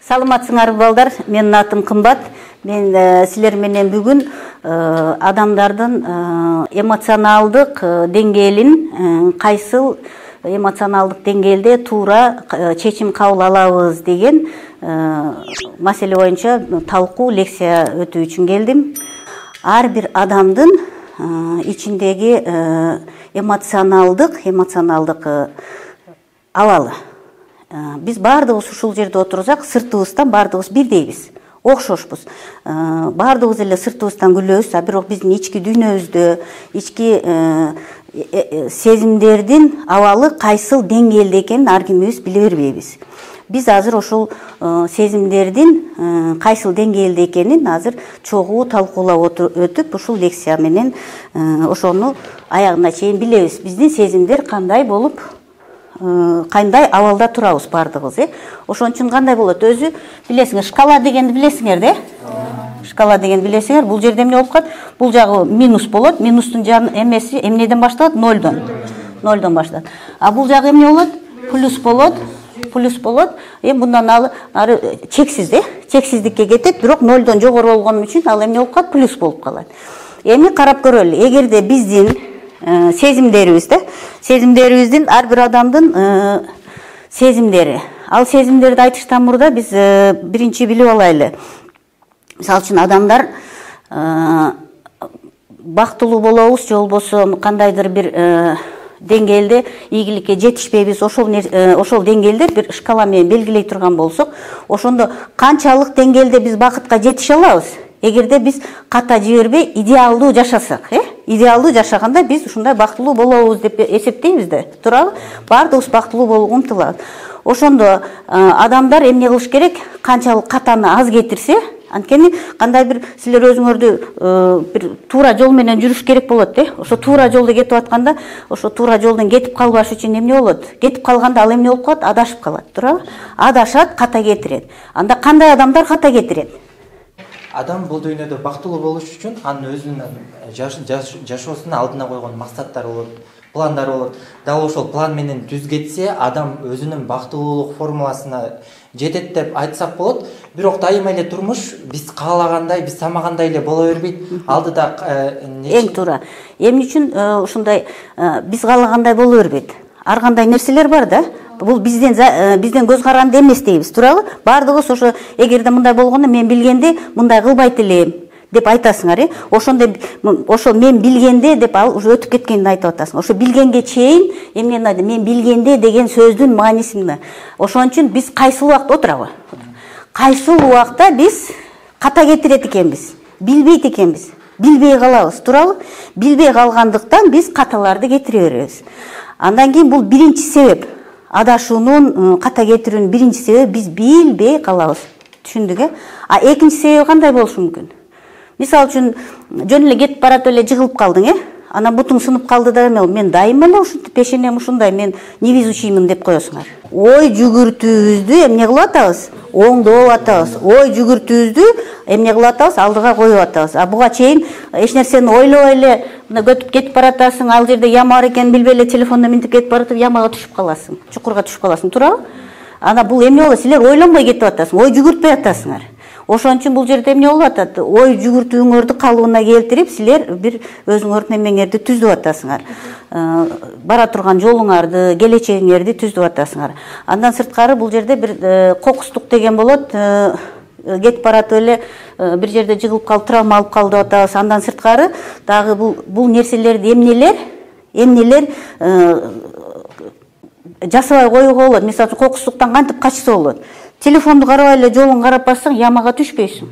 Саламатсыңарбы балдар, менин атым Кымбат. Мен силер менен бүгүн адамдардын эмоционалдык деңгээлин кайсыл эмоционалдык деңгээлде туура чечим кабыл алабыз деген маселе боюнча талкуу лекция өтүү үчүн келдим. Ар бир адамдын ичиндеги эмоционалдык абалы. Биз баардыгыбыз ушул жерде отурсак, сыртыбыздан баардыгыбыз бирдейбиз. Окшошпуз. Баардыгыбыз эле сыртыбыздан күлөбүз, а бирок биздин ички дүйнөбүздө, ички сезимдердин абалы кайсыл деңгээлде экенин ар кимибиз биле бербейбиз. Биз азыр ошол сезимдердин кайсыл деңгээлде экенин азыр чогуу талкуулап өтүп, ушул лекция менен ошону аягына чейин билебиз. Биздин сезимдер кандай болуп, кандай абалда турабыз баардыгыбыз, Ошон үчүн кандай болот? Өзү билесиңер, шкала дегенди билесиңер да? Шкала деген билесиңер, бул жерде эмне болуп калат? Бул жагы минус болот. Минустун эмеси эмнеден башталат? Нолдон. Нолдон башталат. А бул жагы эмне болот? Плюс болот. Плюс болот. Мындан ары чексиз да? Чексиздикке кетет, бирок нолдон жогору болгон үчүн ал эмне болуп калат? Плюс болуп калат. Эми карап көрөлү. Эгерде биздин сезимдерибиздин ар бир адамдын сезимдери. Ал сезимдерди айтыштан мурда биз биринчи билип алайлы. Мисалы үчүн адамдар бактылуу болобуз, же болбосо кандайдыр бир деңгээлде ийгиликке жетишпейбиз. Ошол деңгээлде бир шкала менен белгилей турган болсок, ошондо канчалык деңгээлде биз бакытка жетише алабыз? Эгерде биз ката жибербей идеалдуу жашасак, идеалдуу жашаганда биз ушундай бактылуу болобуз деп эсептейбиз да, туурабы? Баардыгыбыз бактылуу болууга умтулабыз. Ошондо адамдар эмне кылыш керек? Канчалык катаны аз кетирсе, анткени кандай бир силер өзүңөрдү бир туура жол менен жүрүш керек болот, Ошо туура жолдо кетип атканда, ошо туура жолдон кетип калбаш үчүн эмне болот? Кетип калганда ал эмне болуп калат? Адашып калат, туурабы? Адашат, ката кетирет. Анда кандай адамдар ката кетирет? Адам бул дүйнөдө бактылуу болуш үчүн анын өзүнүн жашоосунун алдына койгон максаттары болот, пландары болот. Дал ошол план менен түз кетсе, адам өзүнүн бактылуулук формуласына жетет деп айтсак болот. Бирок дайыма эле турмуш биз каалагандай, биз самагандай эле боло бербейт. Алдыда эң туура. Эмне үчүн ушундай биз каалагандай боло бербейт? Ар кандай нерселер бар да. Бул бизден көз каранды эмес дейбиз, туурабы? Баардыгыбыз ошо эгерде мындай болгондо мен билгенде мындай кылбайт элем деп айтасыңар, ошол мен билгенде деп ал уже өтүп кеткенин айтып атасың. Ошо билгенге чейин эмнени айтты? Мен билгенде деген сөздүн маанисин. Ошон үчүн биз кайсыл убакта отурабы? Кайсыл убакта биз ката кетирет экенбиз? Билбейт экенбиз. Билбей калабыз, туурабы? Билбей калгандыктан биз каталарды кетире беребиз. Андан кийин бул биринчи себеп. Адашуунун, ката кетирүүнүн биринчи себеби биз билбей калабыз. Түшүндүк, А экинчи себеби кандай болушу мүмкүн? Мисалы үчүн жөн эле кетип баратып эле жыгылып калдың, Анан бутуң сынып калды да мен дайыма эле ушинтип пешенем ушундай, мен невезучиймин деп коесуңар. Ой жүгүртүүбүздү эмне кылып атабыз? Оңдоп атабыз. Ой жүгүртүүбүздү эмне кылып атабыз? Алдыга коюп атабыз. А буга чейин эч нерсени ойлобой эле көтүп кетип баратасың, ал жерде яма бар экенин билбей эле телефондон минтип кетип баратып ямага түшүп каласың, чукурга түшүп каласың, туурабы? Ана бул эмне болот? Силер ойлонбой кетип атасың, ой жүгүртпөй атасыңар. Ошон үчүн бул жерде эмне болуп атат? Ой жүгүртүүңөрдү калыбына келтирип, силер бир өзүңөрдүн эмеңерди түзүп атасыңар. Бара турган жолуңарды, келечегиңерди түзүп атасыңар. Андан сырткары бул жерде бир кокустук деген болот. Кетип баратып эле бир жерде жыгылып калып, травма алып калды деп атабыз. Андан сырткары дагы бул нерселерди эмнелер жасабай коюуга болот. Мисалы үчүн кокустуктан кантип качса болот? Телефонду карабай эле жолуң карап барсаң, ямага түшпөйсүң.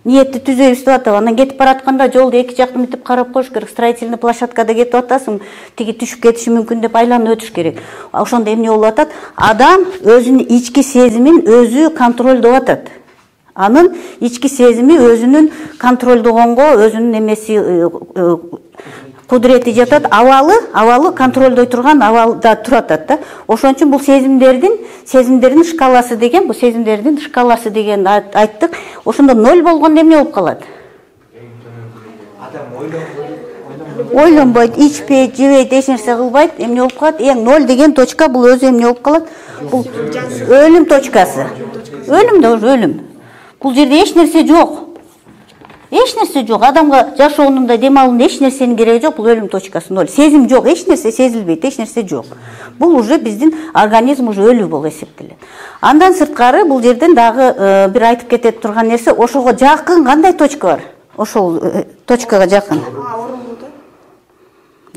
Ниетти түзөйбүз деп атабы. Анан кетип баратканда жолду эки жакты мынтип карап коюш керек. Строительный площадкада кетип атасың, тиги түшүп кетиши мүмкүн деп айланып өтүш керек. Ошондо эмне болуп атат? Адам өзүнүн ички сезимин өзү контролдоп атат. Анын ички сезими өзүнүн контролдогонго, өзүнүн эмеси кудурети жатат, абалы контролдой турган абалда турат да. Ошон үчүн бул сезимдердин шкаласы деген айттык. Ошондо 0 болгондо эмне болуп калат? Адам ойлонбойт, ичпейт, жебейт, эч нерсе кылбайт, эмне болуп калат? Эң 0 деген точка бул өзү эмне болуп калат? Бул өлүм точкасы. өлүм да уже өлүм. Бул жерде эч нерсе жок. Эч нерсе жок. Адамга жашоонун да демалуунун эч нерсенин кереги жок. Бул өлүм точкасы 0. Сезим жок, эч нерсе сезилбейт, эч нерсе жок. Бул уже биздин организм уже өлүү болуп эсептелет. Андан сырткары бул жерден дагы бир айтып кетет турган нерсе, ошого жакын кандай точка бар? Ошол точкага жакын.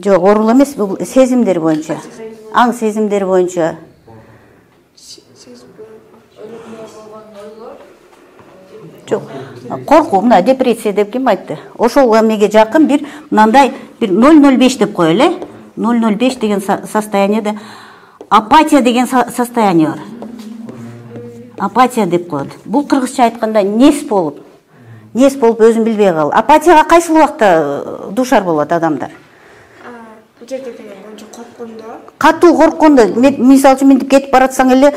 Жок, оору эмес, бул сезимдер боюнча. Аң сезимдер боюнча. Жок. Коркуу, мына депрессия деп ким айтты? Ошол эмеге жакын бир мындай бир 0,05 деп коелу, 0,05 деген состояниеде апатия деген состояние бар. Апатия деп коет. Бул кыргызча айтканда нес болуп өзүн билбей калуу. Апатияга кайсыл убакта душар болот адамдар? Бул жерде деген корккондо. Катуу корккондо, мисалы үчүн мынтип кетип баратсаң эле,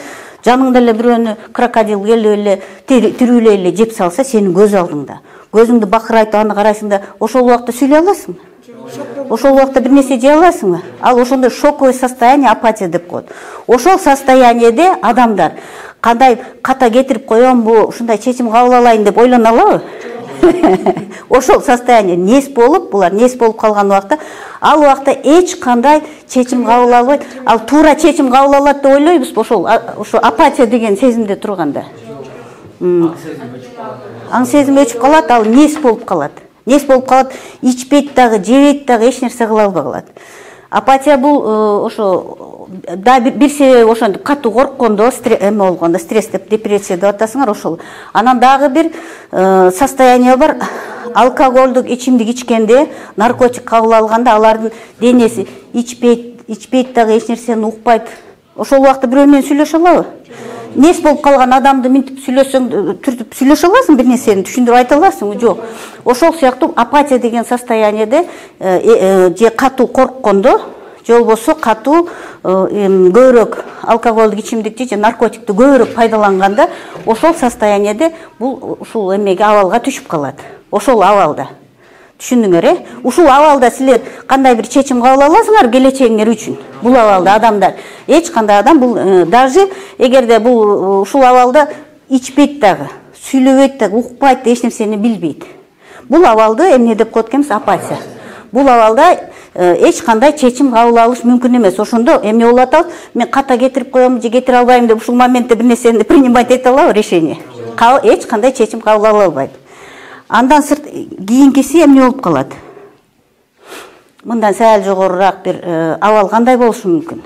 жаныңда эле бирөөнү крокодил келип эле тирүүлей эле жеп салса, сенин көз алдыңда. Көзүңдү бакырайтып аны карайсың да, ошол убакта сүйлөй аласыңбы? Ошол убакта бир нерсе жей аласыңбы? Ал ошондой шоковый состояние апатия деп коет. Ошол состояниеде адамдар кандай ката кетирип коембу, ушундай чечим кабыл алайын деп ойлоно алабы? Ошол состояние нес болуп, булар нес болуп калган убакта, ал убакта эч кандай чечим кабыл албайт. Ал туура чечим кабыл алат деп ойлойбузбу ошо апатия деген сезимде турганда? Аң сезим өчүп калат, ал нес болуп калат. Нес болуп калат, ичпейт дагы, жебейт дагы, эч нерсе кыла албай калат. Апатия бул ошо да бир себеби ошентип катуу корккондо, эме болгондо, стресс деп депрессия деп атасыңар ошол. Анан дагы бир состояние бар. Алкоголдук ичимдик ичкенде, наркотик кабыл алганда алардын денеси ичпейт дагы, эч нерсени укпайт. Ошол убакта бирөө менен сүйлөшө алабы? Нес болуп калган адамды мынтип сүйлөсөң, түртүп сүйлөшө аласың, бир нерсени түшүндүрүп айта аласыңбы? Жок. Ошол сыяктуу апатия деген состояниеде же катуу корккондо, же болбосо катуу көбүрөөк алкоголдук ичимдикти же наркотикти көбүрөөк пайдаланганда, ошол состояниеде бул ушул эмеге абалга түшүп калат. Ошол абалда. Түшүндүңөр, ушул абалда силер кандай бир чечим кабыл аласыңар келечегиңер үчүн. Бул абалда адамдар, эч кандай адам бул даже эгерде бул ушул абалда ичпейт дагы, сүйлөбөйт дагы, укпайт, эч нерсени билбейт. Бул абалды эмне деп коет экенбиз? Апатия. Бул абалда эч кандай чечим кабыл алыш мүмкүн эмес. Ошондо эмне болуп атат? Мен ката кетирип коем же кетире албайм деп ушул моментте бир нерсени принимать эте алабы, решение? Эч кандай чечим кабыл ала албайт. Андан сырт кийинкиси эмне болуп калат? Мындан сәл жогорураак бир абал кандай болушу мүмкүн?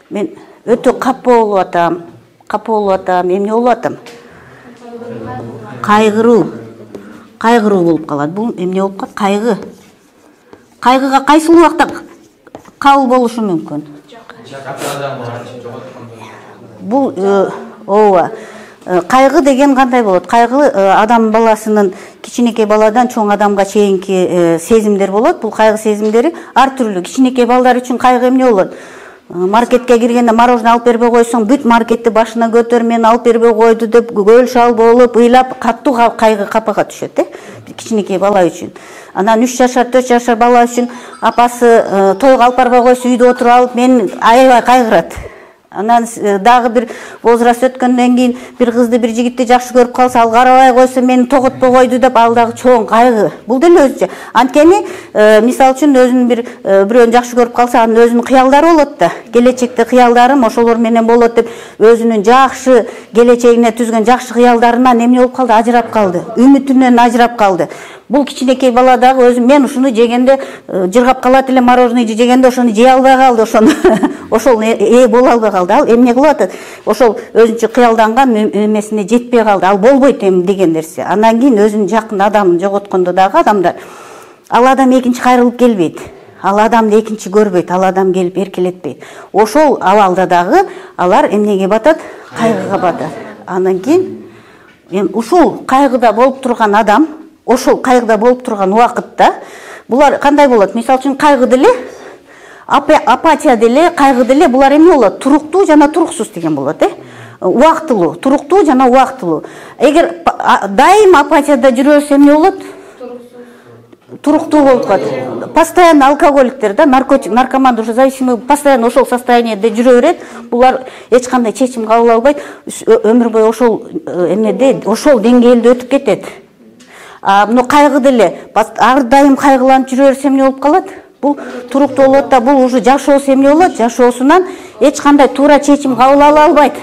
Мен өтө капа болуп атам, эмне болуп атам? Кайгыруу болуп калат. Бул эмне болуп калат? Кайгы. Кайгыга кайсыл убакта кабыл болушу мүмкүн? Бул ооба. Кайгы деген кандай болот? Кайгы адам баласынын кичинекей баладан чоң адамга чейинки сезимдер болот. Бул кайгы сезимдери ар түрлүү. Кичинекей балдар үчүн кайгы эмне болот? Маркетке киргенде мороженое алып бербей койсоң, бүт маркетти башына көтөр, мени алып бербей койду деп гөл шал болуп, ыйлап, каттуу кайгы капага түшөт, кичинекей бала үчүн. Анан 3 жашар, 4 жашар бала үчүн апасы тойго алып барбай койсо, үйдө отуруп алып, мен аябай кайгырат. Анан дагы бир возраст өткөндөн кийин бир кызды, бир жигитти жакшы көрүп калса, ал карабай койсо, мени тоготпой койду деп, ал дагы чоң кайгы. Бул деле өзүнчө. Анткени, мисалы үчүн өзүн бирөөнү жакшы көрүп калса, анын өзүнүн кыялдары болот да. Келечекте кыялдарым ошолор менен болот деп, өзүнүн жакшы келечегине түзгөн жакшы кыялдарынан эмне болуп калды? Ажырап калды. Үмүтүнөн ажырап калды. Бул кичинекей бала дагы өзү мен ушуну жегенде жыргап калат эле, мороженое жегенде ошону жей албай калды, ошол боло албай калды. Ал эмне кылып атат? Ошол өзүнчө кыялданган эмесине жетпей калды. Ал болбойт эми деген нерсе. Андан кийин өзүнүн жакын адамын жоготкондо дагы адамдар, ал адам экинчи кайрылып келбейт. Ал адамды экинчи көрбөйт, ал адам келип эркелетпейт. Ошол абалда дагы алар эмнеге батат? Кайгыга батат. Андан кийин ушул кайгыда болуп турган адам, ошол кайгыда болуп турган убакытта булар кандай болот? Мисалы үчүн кайгы деле, апатия деле, кайгы деле булар эмне болот? Туруктуу жана туруксуз деген болот, убактылуу, туруктуу жана убактылуу. Эгер дайым апатияда жүрөсө эмне болот? туруктуу болуп калат. Постоянно алкоголиктер да, наркоман, уже зависимый, постоянно ошол состояниеде жүрө берет. Булар эч кандай чечим кабыл албайт. Өмүр бою ошол эмеде, ошол деңгээлде өтүп кетет. Мына кайгы деле ар дайым кайгыланып жүрө берсе эмне болуп калат? Бул туруктуу болот да, бул уже жашоосу эмне болот? Жашоосунан эч кандай туура чечим кабыл ала албайт.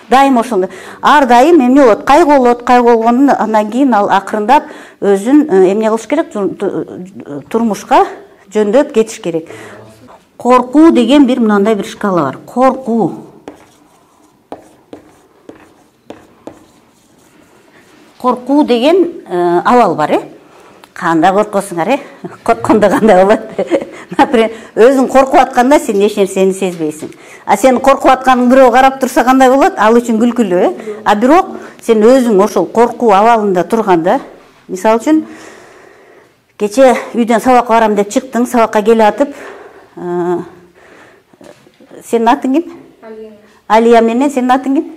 Дайым ошондой. Ар дайым эмне болот? Кайгы болот, кайгы болгондон андан кийин ал акырындап өзүн эмне кылыш керек? Турмушка жөндөп кетиш керек. Коркуу деген бир мындай бир шкала бар. Коркуу. Коркуу деген абал бар, Кандай коркосуңар, Корккондо кандай болот? Например, өзүң коркуп атканда сен эч нерсени сезбейсиң. А сен коркуп атканыңды бирөө карап турса кандай болот? Ал үчүн күлкүлүү, А бирок сен өзүң ошол коркуу абалында турганда, мисалы үчүн, кече үйдөн сабакка барам деп чыктың, сабакка келе атып, сенин атың ким? Алия менен сенин атың ким?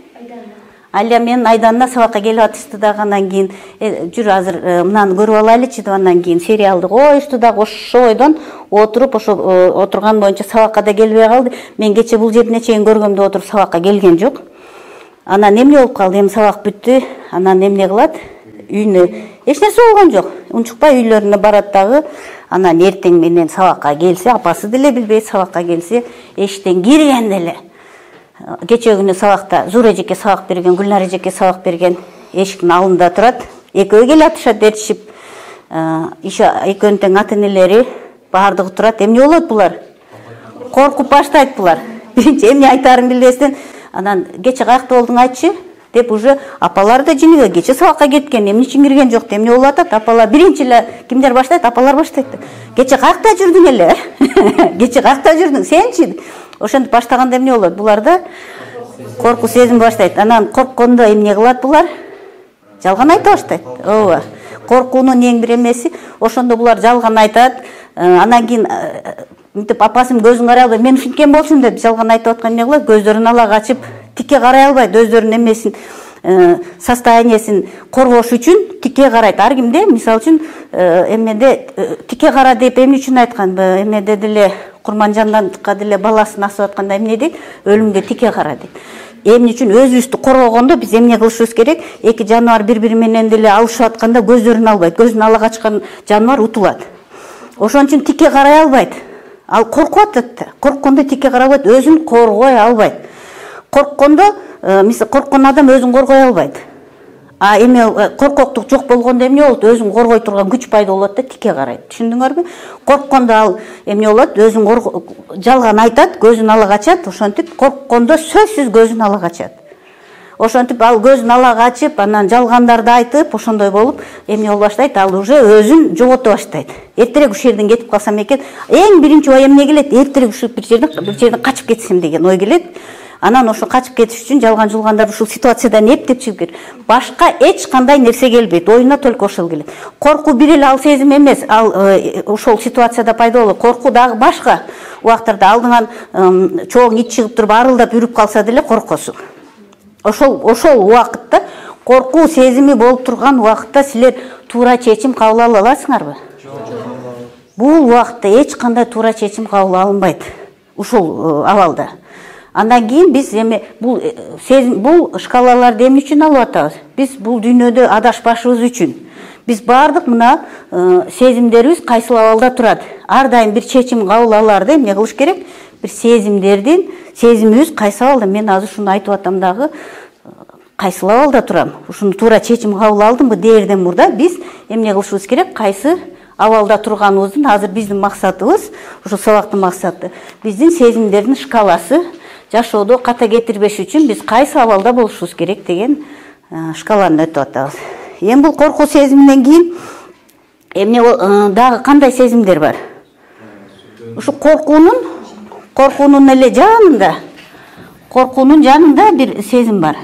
Алия менен Айданна сабакка келип атышты дагы, андан кийин жүр азыр мынаны көрүп алайлычы деп, андан кийин сериалды коюшту дагы, ошо ойдон отуруп, ошо отурган боюнча сабакка да келбей калды. Мен кече бул жерине чейин көргөмдө отуруп сабакка келген жок. Анан эмне болуп калды? Эми сабак бүттү. Анан эмне кылат? Үйүнө эч нерсе болгон жок. Унчукпай үйлөрүнө барат дагы. Анан эртең менен сабакка келсе, апасы деле билбейт, сабакка келсе, эшиктен кирген деле. Кече күнү сабакта Зура эжеке сабак берген, Гүлнар эжеке сабак берген, эшиктин алдында турат. Экөө келе атышат эртишип. Экөөнүн тең ата энелери баардыгы турат. Эмне болот булар? Коркуп баштайт булар. Биринчи эмне айтаарын билбестен, анан кече каякта болдуң айтчы деп уже апалар да жинибе, кече сабакка кеткен, эмне үчүн кирген жок, эмне болуп атат? Апалар биринчи эле кимдер баштайт? Апалар баштайт. Кече каякта жүрдүң эле? Кече каякта жүрдүң? Сенчи? Ошентип баштаганда эмне болот? Буларда коркуу сезим баштайт. Анан корккондо эмне кылат булар? Жалган айта баштайт. Ооба. Коркуунун эң бир эмеси, ошондо булар жалган айтат. Анан кийин мынтип апасым көзүн карай албайт. Мен ушинткен болчумун деп жалган айтып аткан эмне кылат? Көздөрүн ала качып, тикке карай албайт. Өздөрүнүн эмесин, состояниясын коргош үчүн тикке карайт. Ар кимде, мисалы үчүн, эмеде тикке кара деп эмне үчүн айткан? Эмеде деле Курманжанданга деле баласын асып атканда эмне дейт? Өлүмгө тикке кара дейт. Эмне үчүн өзүбүздү коргогондо биз эмне кылышыбыз керек? Эки жаныбар бири-бири менен деле алышып атканда көздөрүн албайт. Көзүн ала качкан жаныбар утулат. Ошон үчүн тикке карай албайт. Ал коркуп атат. Корккондо тикке карай албайт, өзүн коргой албайт. Корккондо, мисалы, корккон адам өзүн коргой албайт. Эме коркоктук жок болгондо эмне болот? Өзүн коргой турган күч пайда болот да, тикке карайт. Түшүндүңөрбү? Корккондо ал эмне болот? Өзүн жалган айтат, көзүн ала качат. Ошентип корккондо сөзсүз көзүн ала качат. Ошентип ал көзүн ала качып, анан жалгандарды айтып, ошондой болуп, эмне болуп баштайт? Ал уже өзүн жогото баштайт. Эртерээк ушул жерден кетип калсам экен, эң биринчи ой эмне келет? Эртерээк ушул бир жерден качып кетсем деген ой келет. Анан ошо качып кетиш үчүн жалган жулгандар ушул ситуациядан эптеп чыгып кетет. Башка эч кандай нерсе келбейт, оюна только ошол келет. Коркуу бир эле ал сезим эмес, ал ошол ситуацияда пайда болот. Коркуу дагы башка убактарда алдыңан чоң ит чыгып туруп арылдап үрүп калса деле коркосуң. Ошол убакытта, коркуу сезими болуп турган убакытта силер туура чечим кабыл ала аласыңарбы? Бул убакытта эч кандай туура чечим кабыл алынбайт. Ушул абалда. Андан кийин биз эми бул шкалаларды эмне үчүн алып атабыз? Биз бул дүйнөдө адашпашыбыз үчүн. Биз бардык мына сезимдерибиз кайсыл абалда турат? Ар дайым бир чечим кабыл алаарда эмне кылыш керек? Бир сезимибиз кайсы абалда? Мен азыр ушуну айтып атам дагы, кайсыл абалда турам? Ушуну туура чечим кабыл алдымбы дээрден мурда биз эмне кылышыбыз керек? Кайсы абалда турганыбыздын азыр биздин максатыбыз, ушул сабактын максаты, биздин сезимдердин шкаласы жашоодо ката кетирбеш үчүн биз кайсы абалда болушубуз керек деген шкаланы өтүп атабыз. Эми бул коркуу сезиминен кийин эмне дагы кандай сезимдер бар? Ушу коркуунун эле жанында, бир сезим бар.